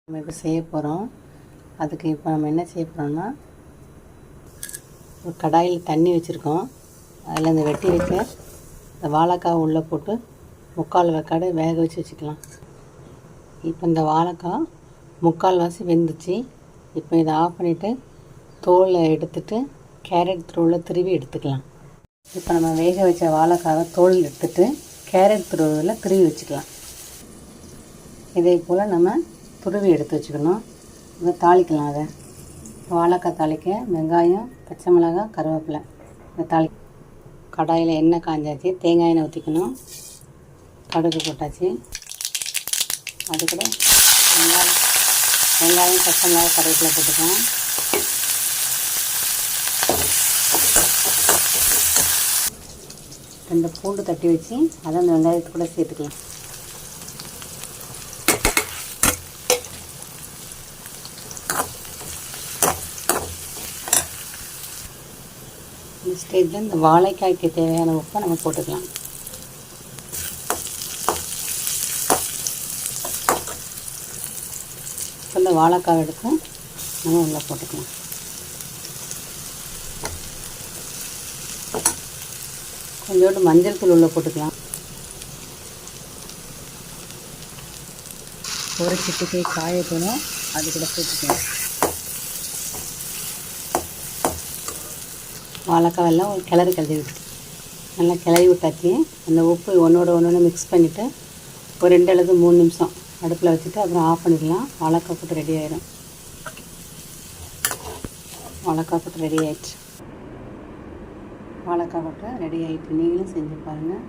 நம்ம இப்போ செய்ய போகிறோம். அதுக்கு இப்போ நம்ம என்ன செய்ய போகிறோம்னா, ஒரு கடாயில் தண்ணி வச்சுருக்கோம். அதில் இந்த வெட்டி வச்ச இந்த வாழைக்காய் உள்ளே போட்டு 3/4 வேக்காடு வேக வச்சுக்கலாம். இப்போ இந்த வாழைக்காய் 3/4 வாசி வெந்துச்சு. இப்போ இதை ஆஃப் பண்ணிவிட்டு தோலை எடுத்துட்டு கேரட் துருவில் திருவி எடுத்துக்கலாம். இப்போ நம்ம வேக வச்ச வாழைக்காவை தோல் எடுத்துட்டு கேரட் துருவில் திருவி வச்சுக்கலாம். இதே போல் நம்ம துருவி எடுத்து வச்சுக்கணும். இதை தாளிக்கலாம். அதை வாழைக்காய் தாளிக்க வெங்காயம், பச்சை மிளகாய், கருவேப்பிலை இந்த கடாயில் எண்ணெய் காஞ்சாச்சு. தேங்காய் எண்ணெய் ஊற்றிக்கணும். கடுகு போட்டாச்சு. அது கூட வெங்காயம், பச்சை மிளகாய், கருவேப்பிலை போட்டுக்கலாம். ரெண்டு பூண்டு தட்டி வச்சு அதை அந்த வெங்காயத்து கூட சேர்த்துக்கலாம். இந்த ஸ்டேஜில் இந்த வாழைக்காய்க்கு தேவையான உப்பை நம்ம போட்டுக்கலாம். இப்போ இந்த வாழைக்காய் எடுத்து நம்ம உள்ளே போட்டுக்கலாம். கொஞ்சோண்டு மஞ்சள் தூள் உள்ளே போட்டுக்கலாம். ஒரு சிட்டிக்கை காயத்தூளும் அது கூட போட்டுக்கலாம். வாழைக்காய் எல்லாம் ஒரு கிளறி விட்டு நல்லா கிளறி விட்டாச்சு. அந்த உப்பு ஒன்று மிக்ஸ் பண்ணிவிட்டு ஒரு 2 அல்லது 3 நிமிஷம் அடுப்பில் வச்சுட்டு அப்புறம் ஆஃப் பண்ணிடலாம். வாழைக்காய் போட்டு ரெடி ஆயிடும். வாழைக்காய் போட்டு ரெடி ஆயிடுச்சு. வாழைக்காய் போட்டு ரெடி ஆகிட்டு நீங்களும் செஞ்சு பாருங்கள்.